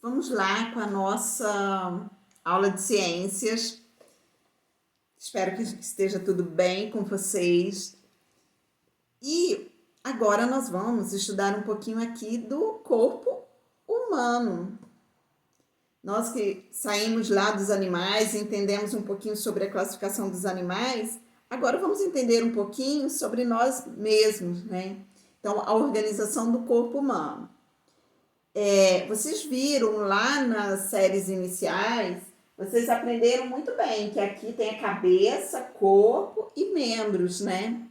Vamos lá com a nossa aula de ciências. Espero que esteja tudo bem com vocês. E agora nós vamos estudar um pouquinho aqui do corpo humano. Nós que saímos lá dos animais, entendemos um pouquinho sobre a classificação dos animais, agora vamos entender um pouquinho sobre nós mesmos, né? Então, a organização do corpo humano. Vocês viram lá nas séries iniciais, vocês aprenderam muito bem que aqui tem a cabeça, corpo e membros, né?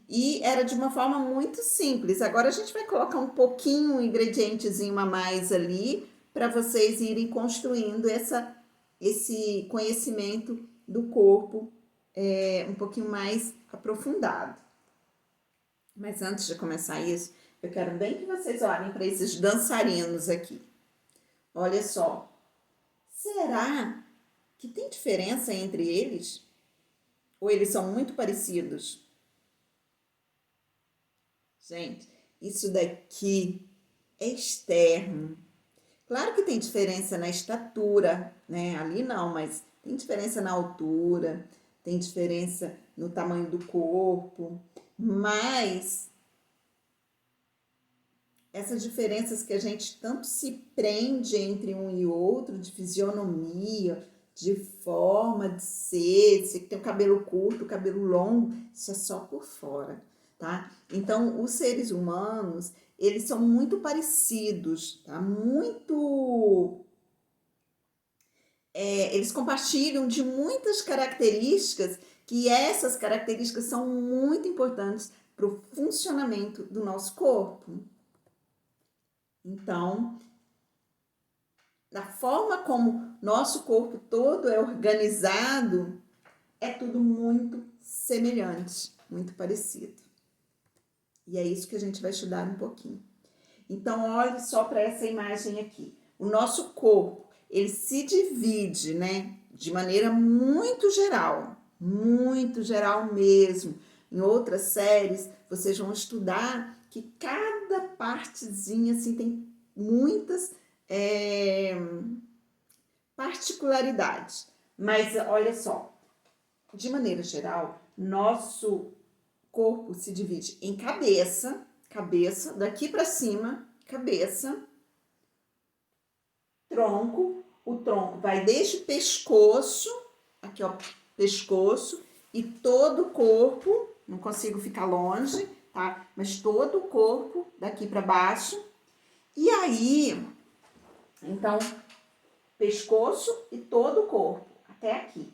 E era de uma forma muito simples. Agora a gente vai colocar um pouquinho, um ingredientezinho a mais ali, para vocês irem construindo esse conhecimento do corpo um pouquinho mais aprofundado. Mas antes de começar isso, eu quero bem que vocês olhem para esses dançarinos aqui. Olha só. Será que tem diferença entre eles? Ou eles são muito parecidos? Gente, isso daqui é externo. Claro que tem diferença na estatura, né? Ali não, mas tem diferença na altura, tem diferença no tamanho do corpo, mas essas diferenças que a gente tanto se prende entre um e outro, de fisionomia, de forma de ser, se tem o cabelo curto, o cabelo longo, isso é só por fora, tá? Então, os seres humanos, eles são muito parecidos, tá? Eles compartilham de muitas características, que essas características são muito importantes para o funcionamento do nosso corpo. Então, da forma como nosso corpo todo é organizado, é tudo muito semelhante, muito parecido. E é isso que a gente vai estudar um pouquinho. Então, olhe só para essa imagem aqui. O nosso corpo, ele se divide, né, de maneira muito geral mesmo. Em outras séries, vocês vão estudar que cada partezinha assim tem muitas particularidades. Mas olha só, de maneira geral, nosso corpo se divide em cabeça, daqui para cima, cabeça, tronco, o tronco vai desde o pescoço, aqui ó, pescoço, e todo o corpo, não consigo ficar longe, tá? Mas todo o corpo daqui para baixo. E aí, então, pescoço e todo o corpo, até aqui.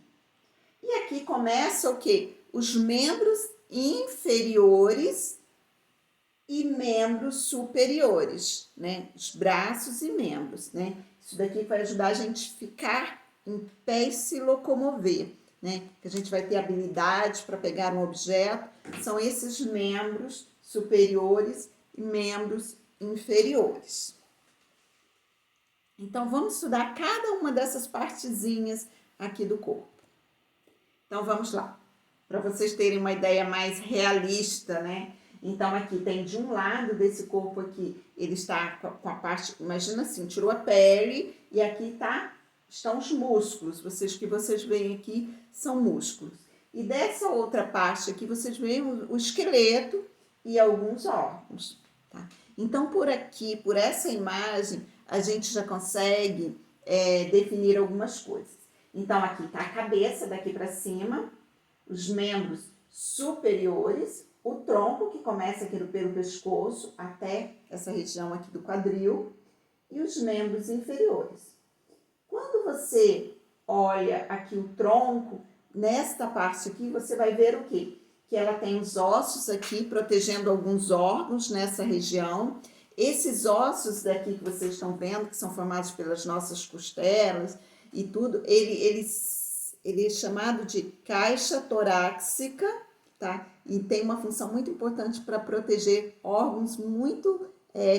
E aqui começa o quê? Os membros inferiores e membros superiores, né? Os braços e membros, né? Isso daqui vai ajudar a gente a ficar em pé e se locomover, né? Que a gente vai ter habilidade para pegar um objeto. São esses membros superiores e membros inferiores. Então, vamos estudar cada uma dessas partezinhas aqui do corpo. Então, vamos lá. Para vocês terem uma ideia mais realista, né? Então, aqui tem de um lado desse corpo aqui, ele está com a parte, imagina assim, tirou a pele e aqui estão os músculos. Que vocês veem aqui são músculos. E dessa outra parte aqui, vocês veem o esqueleto e alguns órgãos, tá? Então, por aqui, por essa imagem, a gente já consegue definir algumas coisas. Então, aqui está a cabeça, daqui para cima, os membros superiores, o tronco, que começa aqui pelo pescoço até essa região aqui do quadril, e os membros inferiores. Quando você olha aqui o tronco, nesta parte aqui, você vai ver o quê? Que ela tem os ossos aqui protegendo alguns órgãos nessa região. Esses ossos daqui que vocês estão vendo, que são formados pelas nossas costelas e tudo, ele é chamado de caixa torácica, tá? E tem uma função muito importante para proteger órgãos muito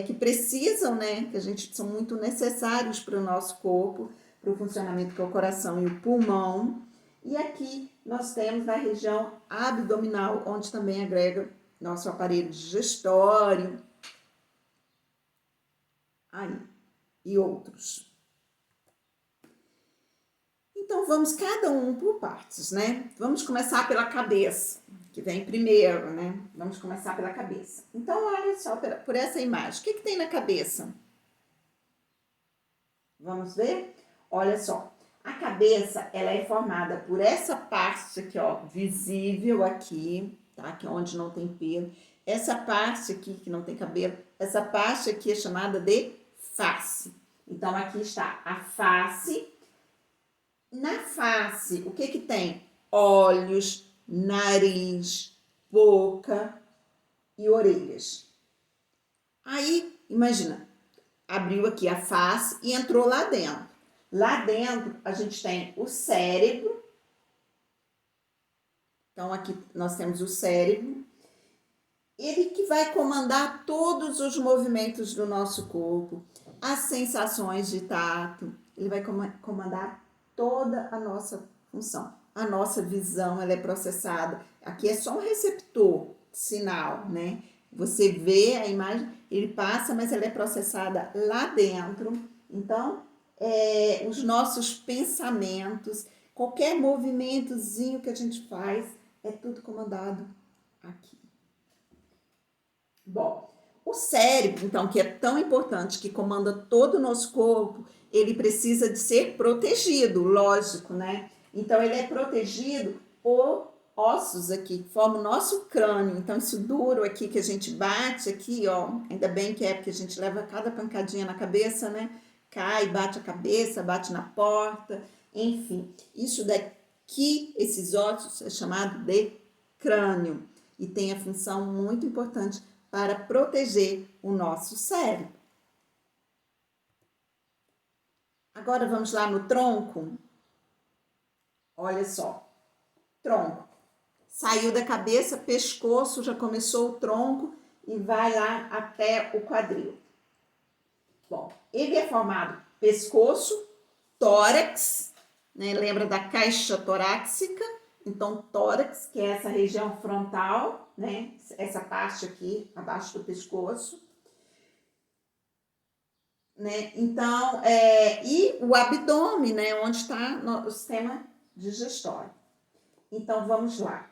que precisam, né? Que são muito necessários para o nosso corpo, para o funcionamento que é o coração e o pulmão. E aqui nós temos na região abdominal, onde também agrega nosso aparelho digestório. Aí. e outros. Então, vamos cada um por partes, né? Vamos começar pela cabeça, que vem primeiro, né? Vamos começar pela cabeça. Então, olha só por essa imagem. O que tem na cabeça? Vamos ver? Olha só. A cabeça, ela é formada por essa parte aqui, ó, visível aqui, tá? Que é onde não tem pelo. Essa parte aqui, que não tem cabelo, essa parte aqui é chamada de face. Então, aqui está a face. Na face, o que tem? Olhos, nariz, boca e orelhas. Aí, imagina, abriu aqui a face e entrou lá dentro. Lá dentro, a gente tem o cérebro. Então, aqui nós temos o cérebro. Ele que vai comandar todos os movimentos do nosso corpo, as sensações de tato. Ele vai comandar toda a nossa função. A nossa visão, ela é processada. Aqui é só um receptor de sinal, né? Você vê a imagem, ele passa, mas ela é processada lá dentro. Então, os nossos pensamentos, qualquer movimentozinho que a gente faz, é tudo comandado aqui. Bom, o cérebro, então, que é tão importante, que comanda todo o nosso corpo, ele precisa de ser protegido, lógico, né? Então, ele é protegido por ossos aqui, que formam o nosso crânio. Então, isso duro aqui que a gente bate aqui, ó, ainda bem que é porque a gente leva cada pancadinha na cabeça, né? Cai, bate a cabeça, bate na porta, enfim. Isso daqui, esses ossos, é chamado de crânio e tem a função muito importante para proteger o nosso cérebro. Agora vamos lá no tronco. Olha só, tronco. Saiu da cabeça, pescoço, já começou o tronco e vai lá até o quadril. Bom, ele é formado pescoço, tórax, né? Lembra da caixa torácica? Então, tórax, que é essa região frontal, né? Essa parte aqui, abaixo do pescoço. Né? Então, e o abdômen, né? Onde está o sistema digestório. Então, vamos lá.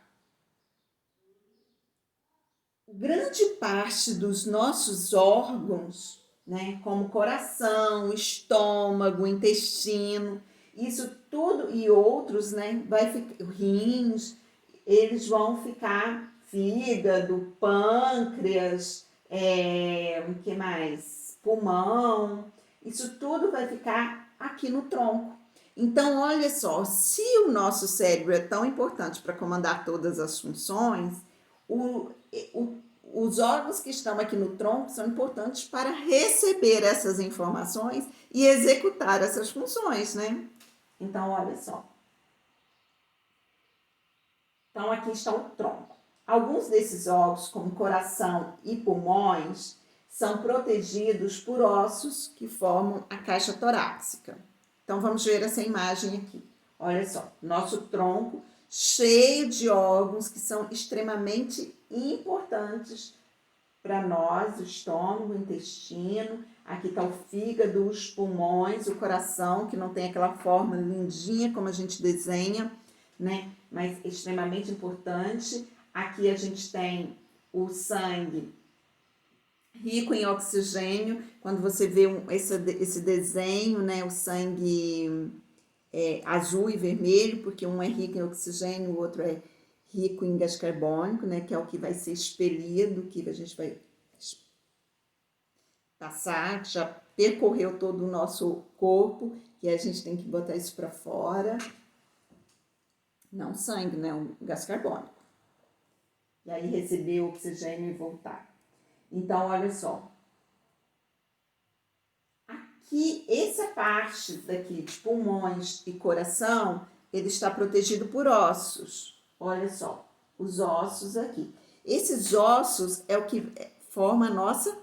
Grande parte dos nossos órgãos, né? Como coração, estômago, intestino, isso tudo e outros, né? Rins, eles vão ficar fígado, pâncreas, o que mais? Pulmão, isso tudo vai ficar aqui no tronco. Então, olha só, se o nosso cérebro é tão importante para comandar todas as funções, os órgãos que estão aqui no tronco são importantes para receber essas informações e executar essas funções, né? Então, olha só. Então, aqui está o tronco. Alguns desses órgãos, como coração e pulmões, são protegidos por ossos que formam a caixa torácica. Então, vamos ver essa imagem aqui. Olha só, nosso tronco cheio de órgãos que são extremamente importantes para nós, o estômago, o intestino. Aqui está o fígado, os pulmões, o coração, que não tem aquela forma lindinha como a gente desenha, né? Mas extremamente importante. Aqui a gente tem o sangue rico em oxigênio. Quando você vê esse desenho, né? O sangue azul e vermelho, porque um é rico em oxigênio, o outro é rico em gás carbônico, né? Que é o que vai ser expelido, que a gente vai passar, que já percorreu todo o nosso corpo, e a gente tem que botar isso para fora. Não sangue, né? O gás carbônico. E aí receber o oxigênio e voltar. Então, olha só. Aqui, essa parte daqui de pulmões e coração, ele está protegido por ossos. Olha só, os ossos aqui. Esses ossos é o que forma a nossa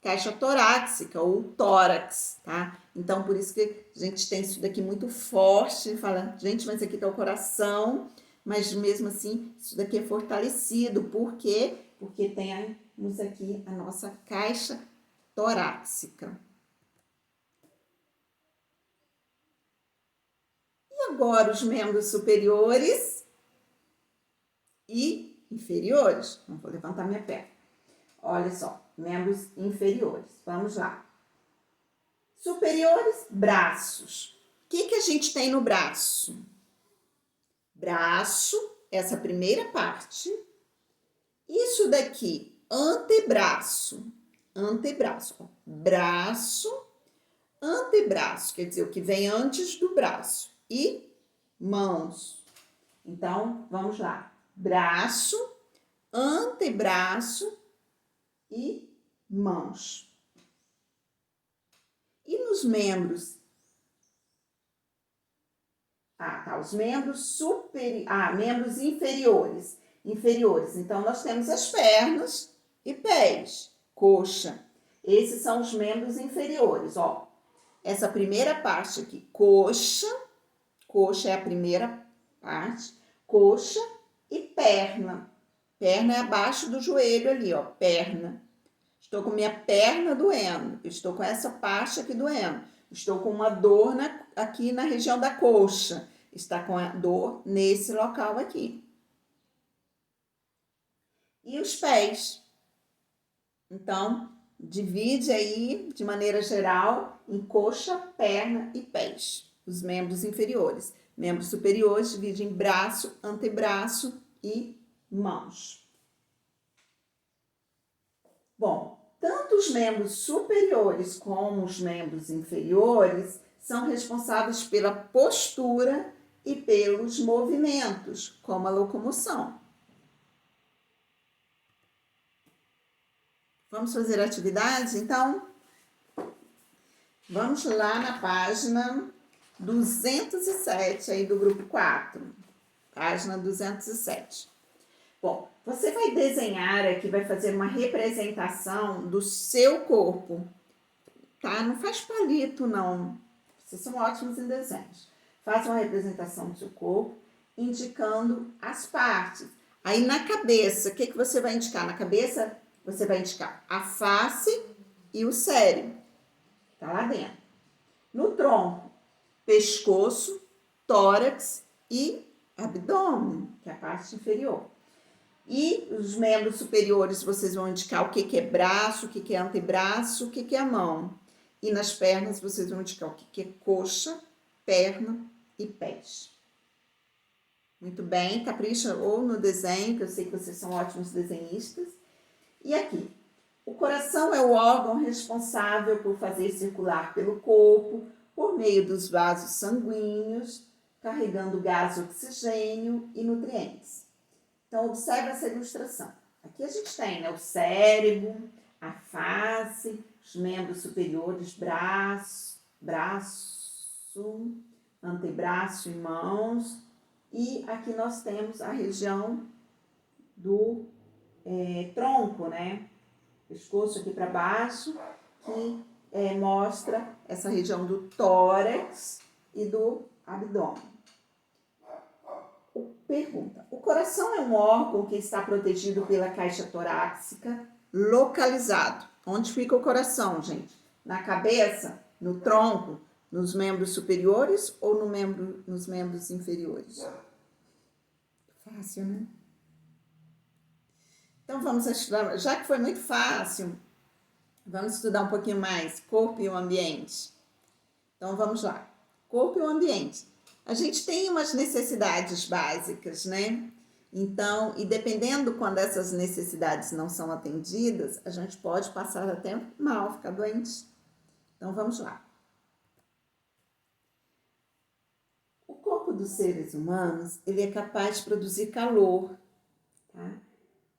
caixa torácica ou tórax, tá? Então, por isso que a gente tem isso daqui muito forte, fala, gente, mas aqui tá o coração, mas mesmo assim, isso daqui é fortalecido. Por quê? Porque temos aqui a nossa caixa torácica. agora os membros superiores e inferiores. Não vou levantar minha perna. Olha só, membros inferiores. Vamos lá. Superiores, braços. O que a gente tem no braço? Braço, essa primeira parte. Isso daqui, antebraço. Antebraço. Braço, antebraço, quer dizer, o que vem antes do braço. E mãos. Então, vamos lá. Braço, antebraço e mãos. E nos membros? Os membros membros inferiores. Inferiores. Então, nós temos as pernas e pés, coxa. Esses são os membros inferiores, ó. Essa primeira parte aqui, coxa. Coxa é a primeira parte. Coxa e perna. Perna é abaixo do joelho ali, ó, perna. Estou com minha perna doendo. Estou com essa parte aqui doendo. Estou com uma dor aqui na região da coxa. Está com a dor nesse local aqui. E os pés. Então, divide aí, de maneira geral, em coxa, perna e pés. Os membros inferiores. Membros superiores dividem em braço, antebraço e mãos. Bom, tanto os membros superiores como os membros inferiores são responsáveis pela postura e pelos movimentos, como a locomoção. Vamos fazer atividade, então? Vamos lá na página 207, aí do grupo 4. Página 207. Bom, você vai desenhar aqui, vai fazer uma representação do seu corpo, tá? Não faz palito, não. Vocês são ótimos em desenhos. Faça uma representação do seu corpo, indicando as partes. Aí, na cabeça, o que você vai indicar? Na cabeça, você vai indicar a face e o cérebro. Tá lá dentro. No tronco, pescoço, tórax e abdômen, que é a parte inferior. E os membros superiores, vocês vão indicar o que é braço, o que é antebraço, o que é a mão. E nas pernas, vocês vão indicar o que é coxa, perna e pés. Muito bem, capricha ou no desenho, que eu sei que vocês são ótimos desenhistas. E aqui, o coração é o órgão responsável por fazer circular pelo corpo, por meio dos vasos sanguíneos, carregando gás, oxigênio e nutrientes. Então, observe essa ilustração. Aqui a gente tem, né, o cérebro, a face, os membros superiores, braço, antebraço e mãos. E aqui nós temos a região do tronco, né? Pescoço aqui para baixo, que mostra essa região do tórax e do abdômen. Pergunta: o coração é um órgão que está protegido pela caixa torácica localizado. Onde fica o coração, gente? Na cabeça, no tronco, nos membros superiores ou nos membros inferiores? Fácil, né? Então, vamos estudar. Já que foi muito fácil, vamos estudar um pouquinho mais corpo e o ambiente. Então, vamos lá. Corpo e o ambiente. A gente tem umas necessidades básicas, né? Então, e dependendo quando essas necessidades não são atendidas, a gente pode passar até mal, ficar doente. Então, vamos lá. O corpo dos seres humanos, ele é capaz de produzir calor, tá?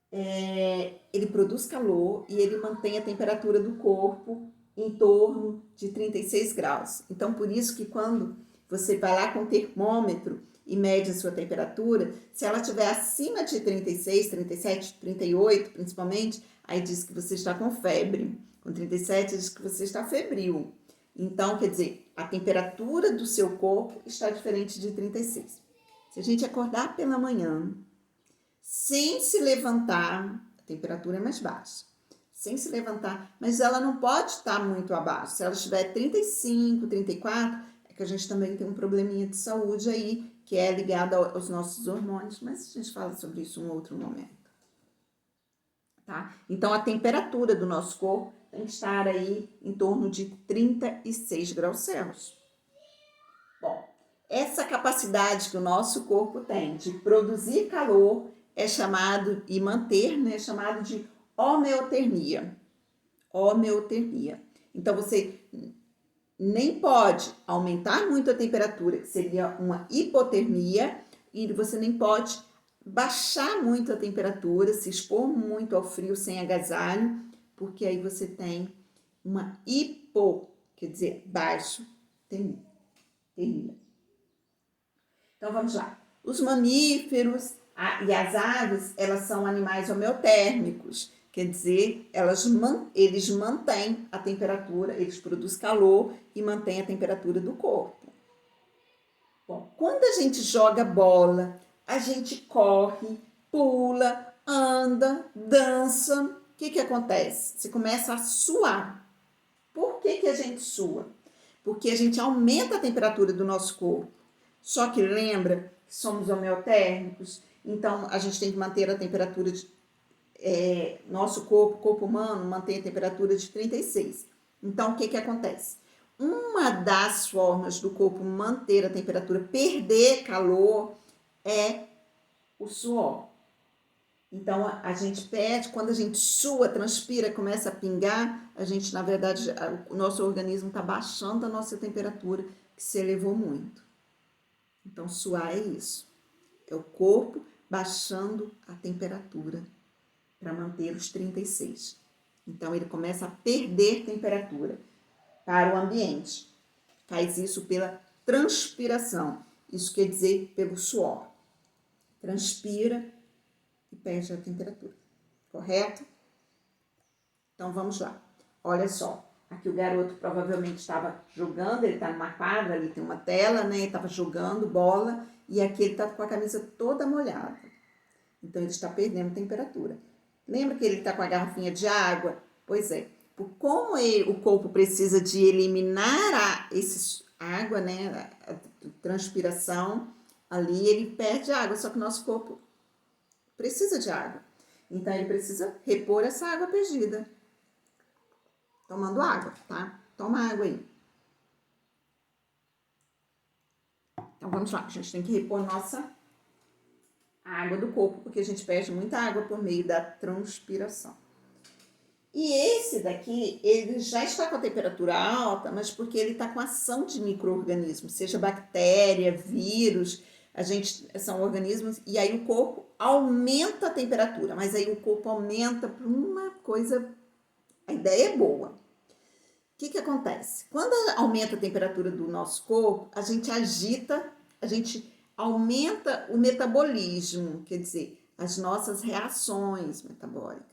Ele produz calor e ele mantém a temperatura do corpo em torno de 36 graus. Então, por isso que quando você vai lá com o termômetro e mede a sua temperatura, se ela estiver acima de 36, 37, 38, principalmente, aí diz que você está com febre. Com 37, diz que você está febril. Então, quer dizer, a temperatura do seu corpo está diferente de 36. Se a gente acordar pela manhã, sem se levantar, a temperatura é mais baixa. Sem se levantar, mas ela não pode estar muito abaixo. Se ela estiver 35, 34, porque a gente também tem um probleminha de saúde aí, que é ligado aos nossos hormônios, mas a gente fala sobre isso em um outro momento. Tá? Então, a temperatura do nosso corpo tem que estar aí em torno de 36 graus Celsius. Bom, essa capacidade que o nosso corpo tem de produzir calor é chamado, e manter, né, é chamado de homeotermia. Homeotermia. Então, você nem pode aumentar muito a temperatura, que seria uma hipotermia, e você nem pode baixar muito a temperatura, se expor muito ao frio sem agasalho, porque aí você tem uma quer dizer, baixo termia. Então vamos lá. Os mamíferos e as aves, elas são animais homeotérmicos, quer dizer, eles mantêm a temperatura, eles produzem calor e mantêm a temperatura do corpo. Bom, quando a gente joga bola, a gente corre, pula, anda, dança, o que acontece? Você começa a suar. Por que a gente sua? Porque a gente aumenta a temperatura do nosso corpo. Só que lembra que somos homeotérmicos, então a gente tem que manter a temperatura nosso corpo humano, mantém a temperatura de 36. Então, o que acontece? Uma das formas do corpo manter a temperatura, perder calor, é o suor. Então, a gente perde, quando a gente sua, transpira, começa a pingar, a gente, na verdade, o nosso organismo está baixando a nossa temperatura, que se elevou muito. Então, suar é isso. É o corpo baixando a temperatura para manter os 36. Então, ele começa a perder temperatura para o ambiente. Faz isso pela transpiração. Isso quer dizer pelo suor. Transpira e perde a temperatura. Correto? Então, vamos lá. Olha só. Aqui o garoto provavelmente estava jogando, ele está numa quadra, ali tem uma tela, né? Ele estava jogando bola e aqui ele está com a camisa toda molhada. Então, ele está perdendo temperatura. Lembra que ele está com a garrafinha de água? Pois é. Como o corpo precisa de eliminar a água, né? A transpiração, ali ele perde água, só que o nosso corpo precisa de água. Então, ele precisa repor essa água perdida. Tomando água, tá? Toma água aí. Então, vamos lá. A gente tem que repor nossa água do corpo, porque a gente perde muita água por meio da transpiração. E esse daqui, ele já está com a temperatura alta, mas porque ele está com ação de micro-organismos, seja bactéria, vírus, são organismos, e aí o corpo aumenta a temperatura, mas aí o corpo aumenta para uma coisa, a ideia é boa. O que acontece? Quando aumenta a temperatura do nosso corpo, a gente aumenta o metabolismo, quer dizer, as nossas reações metabólicas.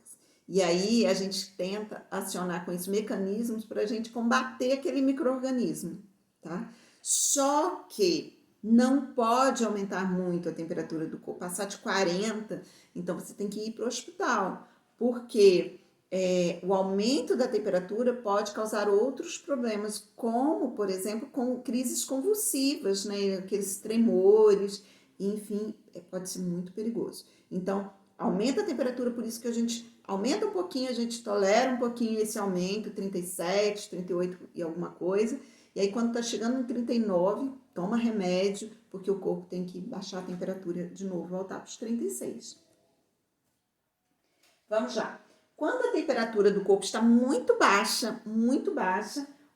E aí a gente tenta acionar com esses mecanismos para a gente combater aquele micro-organismo, tá? Só que não pode aumentar muito a temperatura do corpo, passar de 40, então você tem que ir para o hospital, porque o aumento da temperatura pode causar outros problemas, como, por exemplo, com crises convulsivas, né? Aqueles tremores, enfim, pode ser muito perigoso. Então, aumenta a temperatura, por isso que a gente aumenta um pouquinho, a gente tolera um pouquinho esse aumento, 37, 38 e alguma coisa, e aí quando tá chegando em 39, toma remédio, porque o corpo tem que baixar a temperatura de novo, voltar para os 36. Vamos lá. Quando a temperatura do corpo está muito baixa,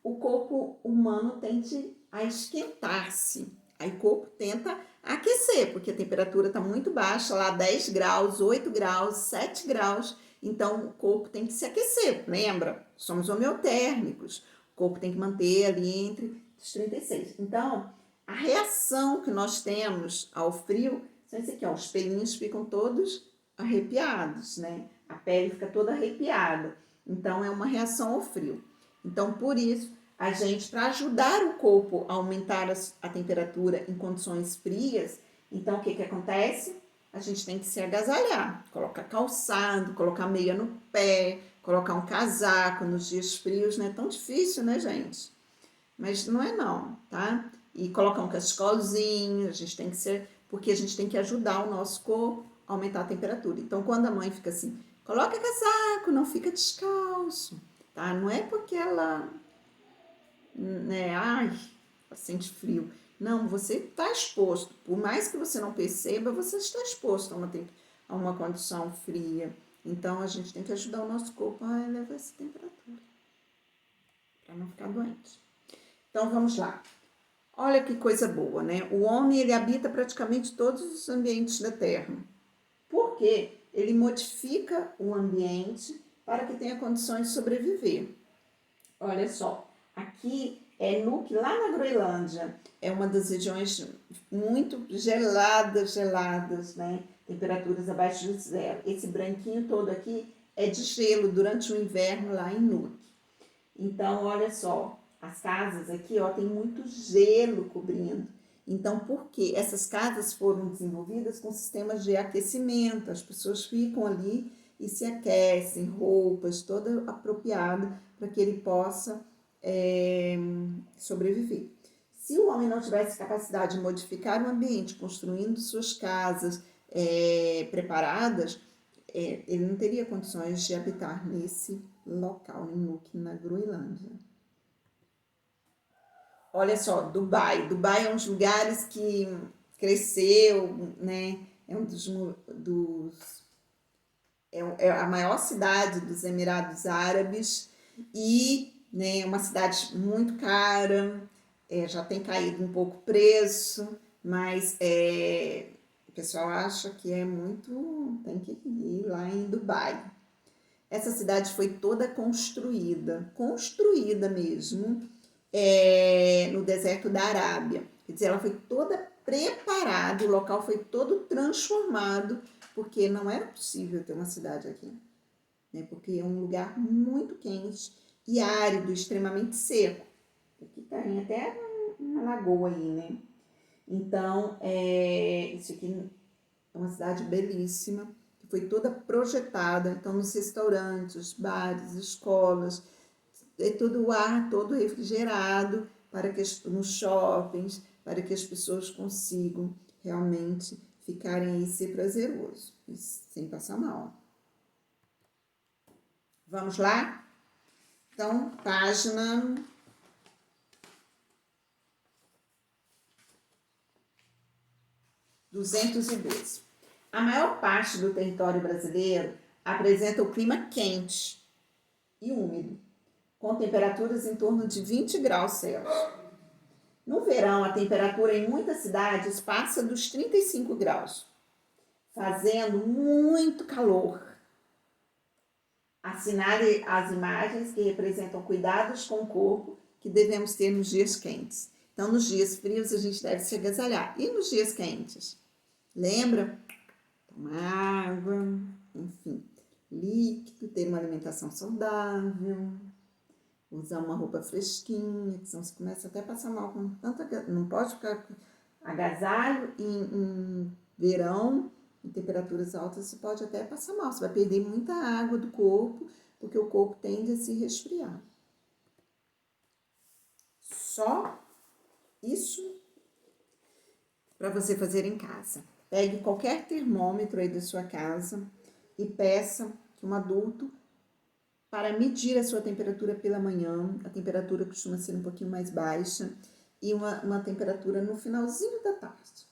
o corpo humano tende a esquentar-se. Aí o corpo tenta aquecer, porque a temperatura está muito baixa, lá 10 graus, 8 graus, 7 graus. Então, o corpo tem que se aquecer, lembra? Somos homeotérmicos. O corpo tem que manter ali entre os 36. Então, a reação que nós temos ao frio, são esse aqui, ó, os pelinhos ficam todos arrepiados, né? A pele fica toda arrepiada. Então, é uma reação ao frio. Então, por isso, a gente, para ajudar o corpo a aumentar a temperatura em condições frias, então, o que acontece? A gente tem que se agasalhar, colocar calçado, colocar meia no pé, colocar um casaco nos dias frios, não é tão difícil, né, gente? Mas não é não, tá? e colocar um cachecolzinho, a gente tem que ser, porque a gente tem que ajudar o nosso corpo a aumentar a temperatura. Então, quando a mãe fica assim, coloca casaco, não fica descalço, tá? Não é porque ela, né, ai, ela sente frio. Não, você está exposto. Por mais que você não perceba, você está exposto a uma condição fria. Então, a gente tem que ajudar o nosso corpo a elevar essa temperatura, para não ficar doente. Então, vamos lá. Olha que coisa boa, né? O homem, ele habita praticamente todos os ambientes da Terra. Por quê? Ele modifica o ambiente para que tenha condições de sobreviver. Olha só, aqui é Nuuk, lá na Groenlândia, é uma das regiões muito geladas, né? Temperaturas abaixo de zero. Esse branquinho todo aqui é de gelo durante o inverno lá em Nuuk. Então, olha só, as casas aqui, ó, tem muito gelo cobrindo. Então, por quê? Essas casas foram desenvolvidas com sistemas de aquecimento. As pessoas ficam ali e se aquecem, roupas, toda apropriada para que ele possa sobreviver. Se o homem não tivesse capacidade de modificar o ambiente, construindo suas casas preparadas, ele não teria condições de habitar nesse local, em Nuuk, na Groenlândia. Olha só, Dubai. Dubai é um dos lugares que cresceu, né? É um é a maior cidade dos Emirados Árabes e, né, é uma cidade muito cara, já tem caído um pouco o preço, mas o pessoal acha que é muito, tem que ir lá em Dubai. Essa cidade foi toda construída mesmo, no deserto da Arábia. Quer dizer, ela foi toda preparada, o local foi todo transformado, porque não era possível ter uma cidade aqui, né? Porque é um lugar muito quente e árido, extremamente seco. Aqui tem até uma lagoa aí, né? Então, isso aqui é uma cidade belíssima, que foi toda projetada, então nos restaurantes, bares, escolas, todo o ar todo refrigerado para que nos shoppings, para que as pessoas consigam realmente ficarem aí ser prazeroso, sem passar mal. Vamos lá? Então, página 212. A maior parte do território brasileiro apresenta o clima quente e úmido, com temperaturas em torno de 20 graus Celsius. No verão, a temperatura em muitas cidades passa dos 35 graus, fazendo muito calor. Assinale as imagens que representam cuidados com o corpo que devemos ter nos dias quentes. Então, nos dias frios, a gente deve se agasalhar. E nos dias quentes? Lembra? Tomar água, enfim, líquido, ter uma alimentação saudável, usar uma roupa fresquinha, que senão você começa até a passar mal com tanta... Não pode ficar agasalho em verão, em temperaturas altas, você pode até passar mal. Você vai perder muita água do corpo, porque o corpo tende a se resfriar. Só isso para você fazer em casa. Pegue qualquer termômetro aí da sua casa e peça que um adulto para medir a sua temperatura pela manhã. A temperatura costuma ser um pouquinho mais baixa e uma temperatura no finalzinho da tarde.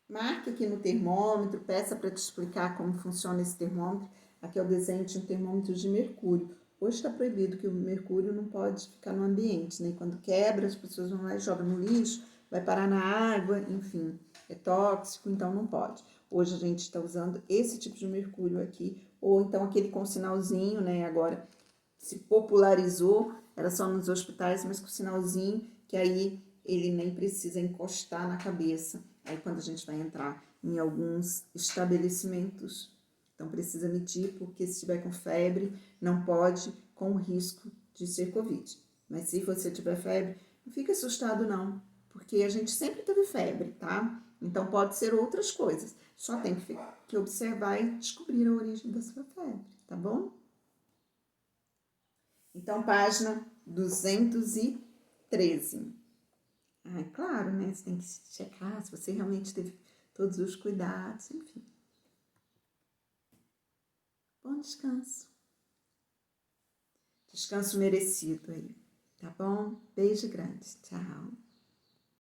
Marque aqui no termômetro, peça para te explicar como funciona esse termômetro. Aqui é o desenho de um termômetro de mercúrio. Hoje está proibido que o mercúrio não pode ficar no ambiente, né? Quando quebra, as pessoas vão lá e jogam no lixo, vai parar na água, enfim, é tóxico, então não pode. Hoje a gente está usando esse tipo de mercúrio aqui, ou então aquele com sinalzinho, né? Agora se popularizou, era só nos hospitais, mas com sinalzinho, que aí ele nem precisa encostar na cabeça. Aí quando a gente vai entrar em alguns estabelecimentos, então precisa medir, porque se estiver com febre, não pode, com o risco de ser Covid. Mas se você tiver febre, não fique assustado não, porque a gente sempre teve febre, tá? Então pode ser outras coisas. Só tem que observar e descobrir a origem da sua febre, tá bom? Então, página 213. Ah, é claro, né? Você tem que checar se você realmente teve todos os cuidados, enfim. Bom descanso. Descanso merecido aí, tá bom? Beijo grande. Tchau.